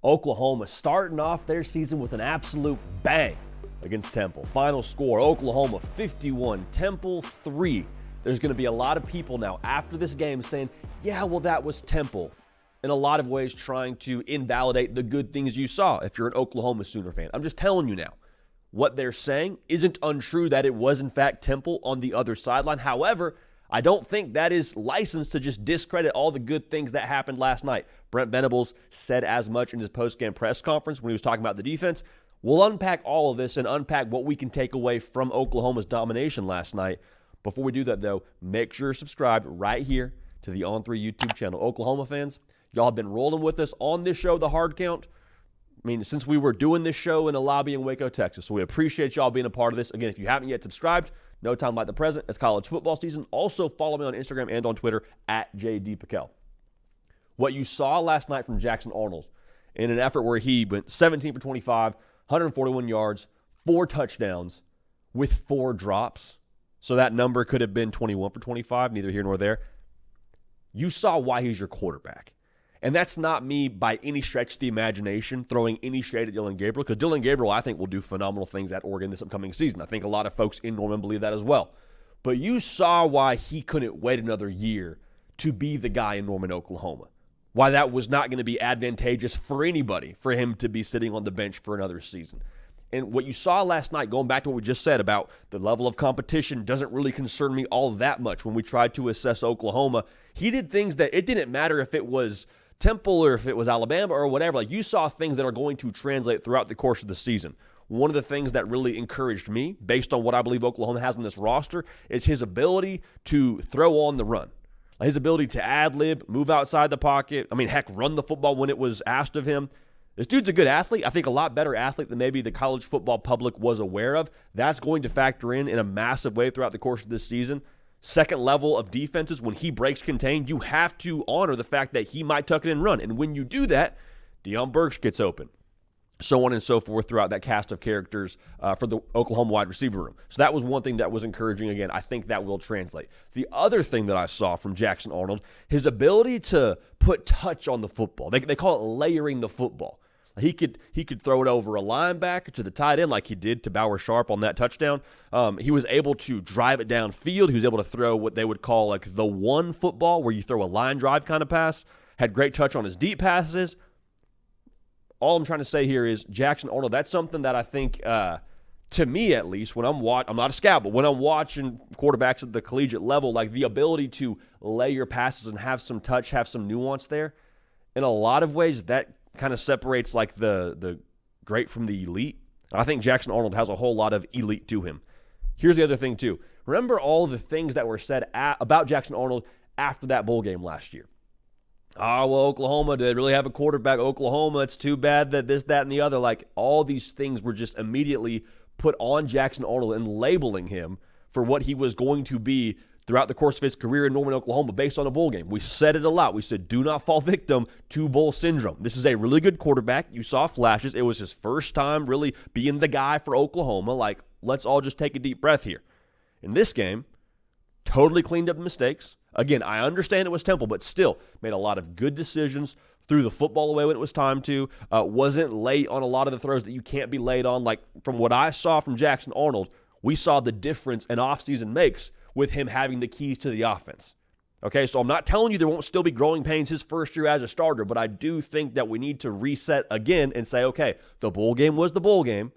Oklahoma starting off their season with an absolute bang against Temple. Final score, Oklahoma 51, Temple 3. There's going to be a lot of people now after this game saying, yeah, well, that was Temple. In a lot of ways trying to invalidate the good things you saw if you're an Oklahoma Sooner fan. I'm just telling you now, what they're saying isn't untrue that it was in fact Temple on the other sideline. However, I don't think that is licensed to just discredit all the good things that happened last night. Brent Venables said as much in his post-game press conference when he was talking about the defense. We'll unpack all of this and unpack what we can take away from Oklahoma's domination last night. Before we do that, though, make sure you're subscribed right here to the On3 YouTube channel. Oklahoma fans, y'all have been rolling with us on this show, The Hard Count. I mean, since we were doing this show in a lobby in Waco, Texas. So we appreciate y'all being a part of this. Again, if you haven't yet subscribed, no time like the present. It's college football season. Also, follow me on Instagram and on Twitter at JDPakel. What you saw last night from Jackson Arnold in an effort where he went 17 for 25, 141 yards, 4 touchdowns with 4 drops. So that number could have been 21 for 25, neither here nor there. You saw why he's your quarterback. And that's not me by any stretch of the imagination throwing any shade at Dillon Gabriel, because Dillon Gabriel, I think, will do phenomenal things at Oregon this upcoming season. I think a lot of folks in Norman believe that as well. But you saw why he couldn't wait another year to be the guy in Norman, Oklahoma. Why that was not going to be advantageous for anybody for him to be sitting on the bench for another season. And what you saw last night, going back to what we just said about the level of competition doesn't really concern me all that much when we tried to assess Oklahoma. He did things that it didn't matter if it was Temple or if it was Alabama or whatever. Like, you saw things that are going to translate throughout the course of the season. One of the things that really encouraged me, based on what I believe Oklahoma has on this roster, is his ability to throw on the run. His ability to ad-lib, move outside the pocket. I mean, heck, run the football when it was asked of him. This dude's a good athlete. I think a lot better athlete than maybe the college football public was aware of. That's going to factor in a massive way throughout the course of this season. Second level of defenses, when he breaks contain, you have to honor the fact that he might tuck it and run. And when you do that, Dion Burks gets open. So on and so forth throughout that cast of characters for the Oklahoma wide receiver room. So that was one thing that was encouraging. Again, I think that will translate. The other thing that I saw from Jackson Arnold, his ability to put touch on the football. They call it layering the football. He could throw it over a linebacker to the tight end like he did to Bauer Sharp on that touchdown. He was able to drive it downfield. He was able to throw what they would call like the one football, where you throw a line drive kind of pass. Had great touch on his deep passes. All I'm trying to say here is Jackson Arnold, that's something that I think, to me at least, when I'm not a scout, but when I'm watching quarterbacks at the collegiate level, like the ability to lay your passes and have some touch, have some nuance there, in a lot of ways that kind of separates like the great from the elite. I think Jackson Arnold has a whole lot of elite to him. Here's the other thing too. Remember all the things that were said about Jackson Arnold after that bowl game last year. Oh, well, Oklahoma, do they really have a quarterback? Oklahoma, it's too bad that this, that, and the other. Like, all these things were just immediately put on Jackson Arnold and labeling him for what he was going to be throughout the course of his career in Norman, Oklahoma, based on a bowl game. We said it a lot. We said, do not fall victim to bowl syndrome. This is a really good quarterback. You saw flashes. It was his first time really being the guy for Oklahoma. Like, let's all just take a deep breath here. In this game, totally cleaned up mistakes. Again, I understand it was Temple, but still made a lot of good decisions, threw the football away when it was time to, wasn't late on a lot of the throws that you can't be late on. Like, from what I saw from Jackson Arnold, we saw the difference an offseason makes with him having the keys to the offense. Okay, so I'm not telling you there won't still be growing pains his first year as a starter, but I do think that we need to reset again and say, okay, the bowl game was the bowl game,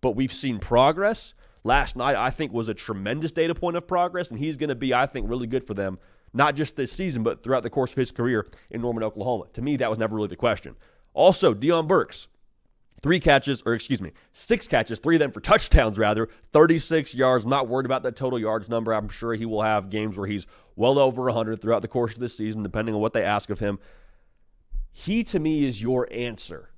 but we've seen progress. Last night, I think, was a tremendous data point of progress, and he's going to be, I think, really good for them, not just this season, but throughout the course of his career in Norman, Oklahoma. To me, that was never really the question. Also, Dion Burks, 6 catches, 3 of them for touchdowns, 36 yards. I'm not worried about that total yards number. I'm sure he will have games where he's well over 100 throughout the course of this season, depending on what they ask of him. He, to me, is your answer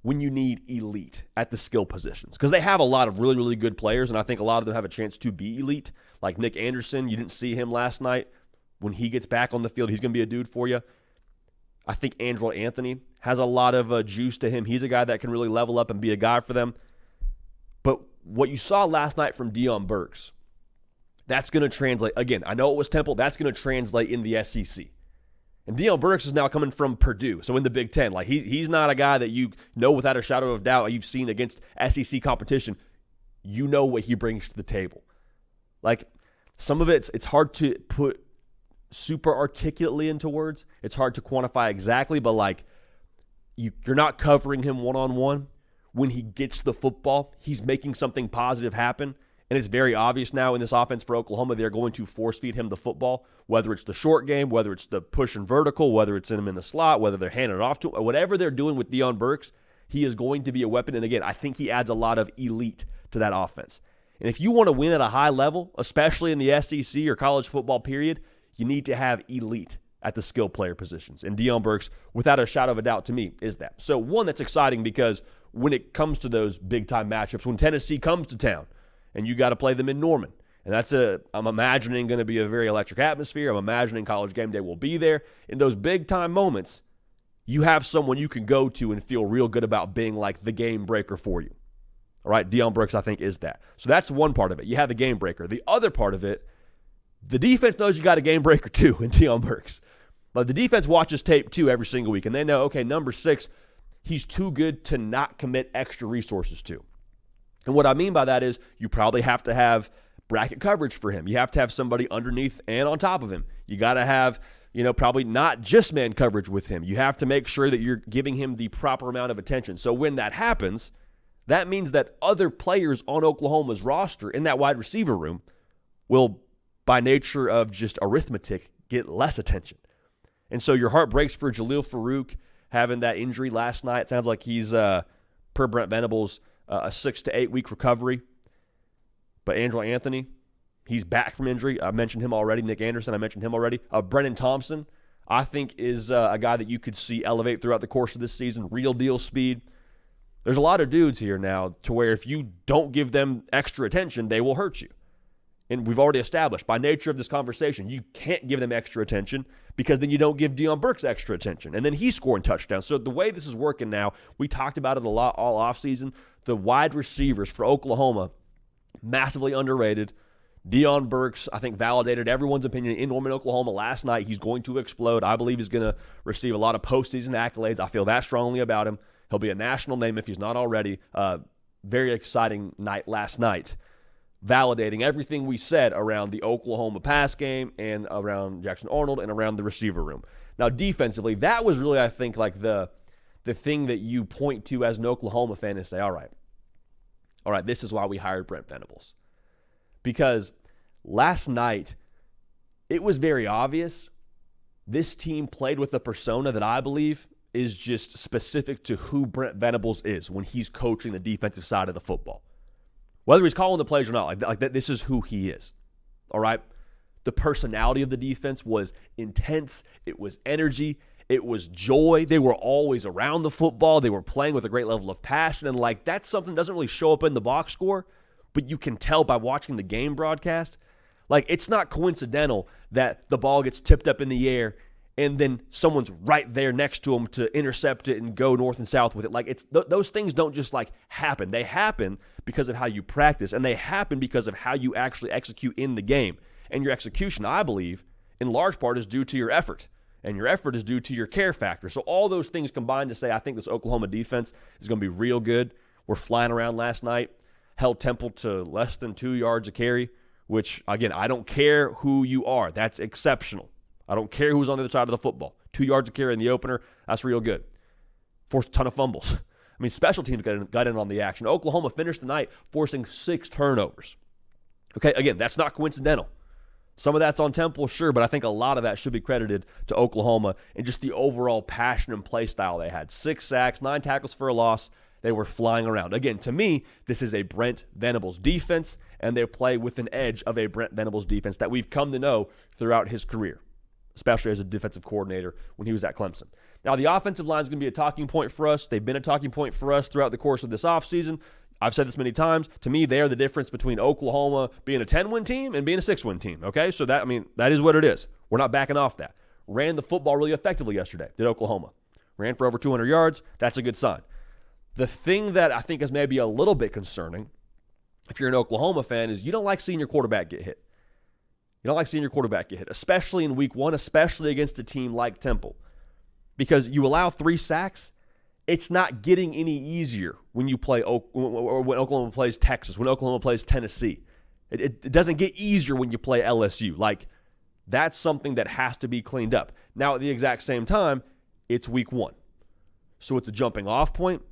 when you need elite at the skill positions, because they have a lot of really, really good players, and I think a lot of them have a chance to be elite. Like Nick Anderson, you didn't see him last night. When he gets back on the field, he's going to be a dude for you. I think Andrew Anthony has a lot of juice to him. He's a guy that can really level up and be a guy for them. But what you saw last night from Dion Burks, that's going to translate. Again, I know it was Temple. That's going to translate in the SEC. And Dion Burks is now coming from Purdue, so in the Big Ten. Like he's not a guy that you know without a shadow of doubt you've seen against SEC competition. You know what he brings to the table. Like some of it's hard to put super articulately into words. It's hard to quantify exactly, but like you're not covering him one-on-one. When he gets the football, he's making something positive happen. And it's very obvious now in this offense for Oklahoma, they're going to force feed him the football, whether it's the short game, whether it's the push and vertical, whether it's him in the slot, whether they're handing it off to him, whatever they're doing with Dion Burks, he is going to be a weapon. And again, I think he adds a lot of elite to that offense. And if you want to win at a high level, especially in the SEC or college football period, you need to have elite at the skill player positions. And Dion Burks, without a shadow of a doubt to me, is that. So one, that's exciting because when it comes to those big-time matchups, when Tennessee comes to town, and you got to play them in Norman. And I'm imagining, going to be a very electric atmosphere. I'm imagining College Game Day will be there. In those big-time moments, you have someone you can go to and feel real good about being like the game breaker for you. All right, Dion Burks, I think, is that. So that's one part of it. You have the game breaker. The other part of it, the defense knows you got a game breaker too in Dion Burks. But the defense watches tape too every single week, and they know, okay, number 6, he's too good to not commit extra resources to. And what I mean by that is you probably have to have bracket coverage for him. You have to have somebody underneath and on top of him. You got to have, probably not just man coverage with him. You have to make sure that you're giving him the proper amount of attention. So when that happens, that means that other players on Oklahoma's roster in that wide receiver room will, by nature of just arithmetic, get less attention. And so your heart breaks for Jalil Farouk having that injury last night. It sounds like he's, per Brent Venables, a 6 to 8 week recovery. But Andrew Anthony, he's back from injury. I mentioned him already. Nick Anderson, I mentioned him already. Brennan Thompson, I think, is a guy that you could see elevate throughout the course of this season. Real deal speed. There's a lot of dudes here now to where if you don't give them extra attention, they will hurt you. And we've already established, by nature of this conversation, you can't give them extra attention because then you don't give Dion Burks extra attention. And then he's scoring touchdowns. So the way this is working now, we talked about it a lot all offseason. The wide receivers for Oklahoma, massively underrated. Dion Burks, I think, validated everyone's opinion in Norman, Oklahoma last night. He's going to explode. I believe he's going to receive a lot of postseason accolades. I feel that strongly about him. He'll be a national name if he's not already. Very exciting night last night, validating everything we said around the Oklahoma pass game and around Jackson Arnold and around the receiver room. Now, defensively, that was really, I think, like the thing that you point to as an Oklahoma fan and say, all right, this is why we hired Brent Venables. Because last night, it was very obvious this team played with a persona that I believe is just specific to who Brent Venables is when he's coaching the defensive side of the football. Whether he's calling the plays or not, like that, this is who he is. All right? The personality of the defense was intense. It was energy. It was joy. They were always around the football. They were playing with a great level of passion. And like that's something that doesn't really show up in the box score, but you can tell by watching the game broadcast. Like it's not coincidental that the ball gets tipped up in the air and then someone's right there next to him to intercept it and go north and south with it. Like it's those things don't just like happen. They happen because of how you practice, and they happen because of how you actually execute in the game. And your execution, I believe, in large part is due to your effort. And your effort is due to your care factor. So all those things combined to say I think this Oklahoma defense is going to be real good. We're flying around last night, held Temple to less than 2 yards a carry, which, again, I don't care who you are. That's exceptional. I don't care who's on the other side of the football. 2 yards a carry in the opener, that's real good. Forced a ton of fumbles. I mean, special teams got in on the action. Oklahoma finished the night forcing 6 turnovers. Okay, again, that's not coincidental. Some of that's on Temple, sure, but I think a lot of that should be credited to Oklahoma and just the overall passion and play style they had. 6 sacks, 9 tackles for a loss. They were flying around. Again, to me, this is a Brent Venables defense, and they play with an edge of a Brent Venables defense that we've come to know throughout his career, especially as a defensive coordinator when he was at Clemson. Now, the offensive line is going to be a talking point for us. They've been a talking point for us throughout the course of this offseason. I've said this many times. To me, they are the difference between Oklahoma being a 10-win team and being a 6-win team, okay? So that is what it is. We're not backing off that. Ran the football really effectively yesterday, did Oklahoma. Ran for over 200 yards. That's a good sign. The thing that I think is maybe a little bit concerning, if you're an Oklahoma fan, is you don't like seeing your quarterback get hit. You don't like seeing your quarterback get hit, especially in week 1, especially against a team like Temple. Because you allow 3 sacks, it's not getting any easier when you play when Oklahoma plays Texas, when Oklahoma plays Tennessee. It doesn't get easier when you play LSU. Like, that's something that has to be cleaned up. Now, at the exact same time, it's week 1. So it's a jumping off point.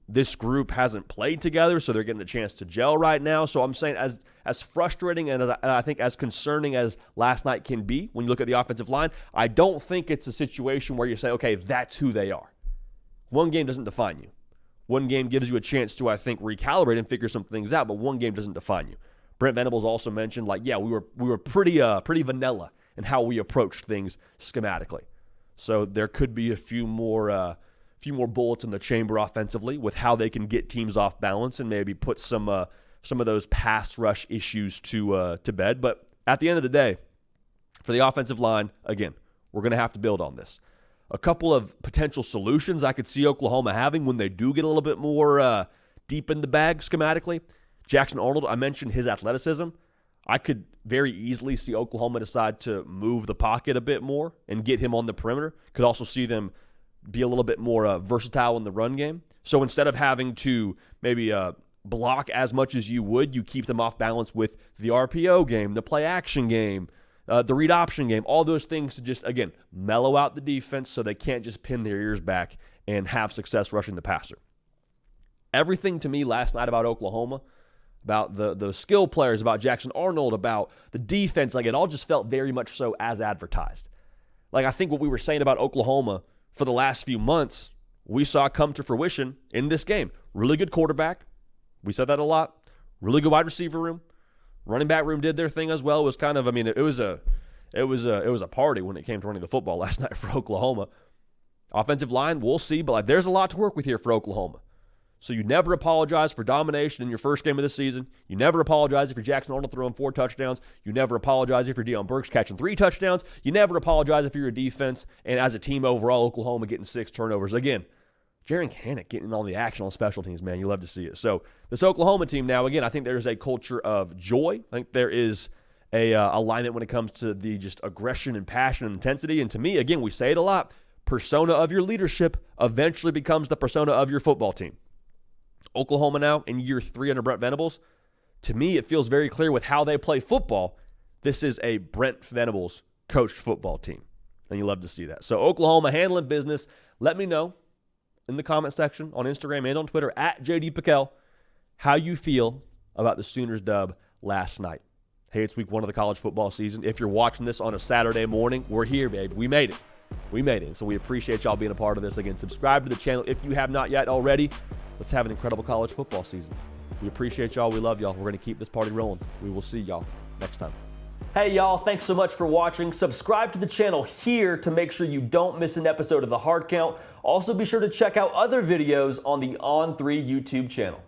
This group hasn't played together, so they're getting a chance to gel right now. So I'm saying as frustrating and I think as concerning as last night can be when you look at the offensive line, I don't think it's a situation where you say, okay, that's who they are. One game doesn't define you. One game gives you a chance to, I think, recalibrate and figure some things out, but one game doesn't define you. Brent Venables also mentioned, like, yeah, we were pretty vanilla in how we approached things schematically. So there could be a few more bullets in the chamber offensively with how they can get teams off balance and maybe put some of those pass rush issues to bed. But at the end of the day, for the offensive line, again, we're going to have to build on this. A couple of potential solutions I could see Oklahoma having when they do get a little bit more deep in the bag schematically. Jackson Arnold, I mentioned his athleticism. I could very easily see Oklahoma decide to move the pocket a bit more and get him on the perimeter. Could also see them be a little bit more versatile in the run game. So instead of having to maybe block as much as you would, you keep them off balance with the RPO game, the play action game, the read option game, all those things to just, again, mellow out the defense so they can't just pin their ears back and have success rushing the passer. Everything to me last night about Oklahoma, about the skill players, about Jackson Arnold, about the defense, like it all just felt very much so as advertised. Like I think what we were saying about Oklahoma for the last few months, we saw come to fruition in this game. Really good quarterback. We said that a lot. Really good wide receiver room. Running back room did their thing as well. It was kind of, I mean, it was a party when it came to running the football last night for Oklahoma. Offensive line, we'll see, but like there's a lot to work with here for Oklahoma. So you never apologize for domination in your first game of the season. You never apologize if you're Jackson Arnold throwing 4 touchdowns. You never apologize if you're Dion Burks catching 3 touchdowns. You never apologize if you're a defense and as a team overall, Oklahoma getting 6 turnovers. Again, Jaren Kanak getting all the action on special teams, man. You love to see it. So this Oklahoma team now, again, I think there's a culture of joy. I think there is a alignment when it comes to the just aggression and passion and intensity. And to me, again, we say it a lot, persona of your leadership eventually becomes the persona of your football team. Oklahoma now in year 3 under Brent Venables, to me, it feels very clear with how they play football. This is a Brent Venables coached football team, and you love to see that. So Oklahoma handling business. Let me know in the comment section on Instagram and on Twitter at JD Piquel how you feel about the Sooners dub last night. Hey, it's week 1 of the college football season. If you're watching this on a Saturday morning, we're here, babe. We made it. We made it. So we appreciate y'all being a part of this. Again, subscribe to the channel if you have not yet already. Let's have an incredible college football season. We appreciate y'all. We love y'all. We're going to keep this party rolling. We will see y'all next time. Hey, y'all. Thanks so much for watching. Subscribe to the channel here to make sure you don't miss an episode of The Hard Count. Also, be sure to check out other videos on the On3 YouTube channel.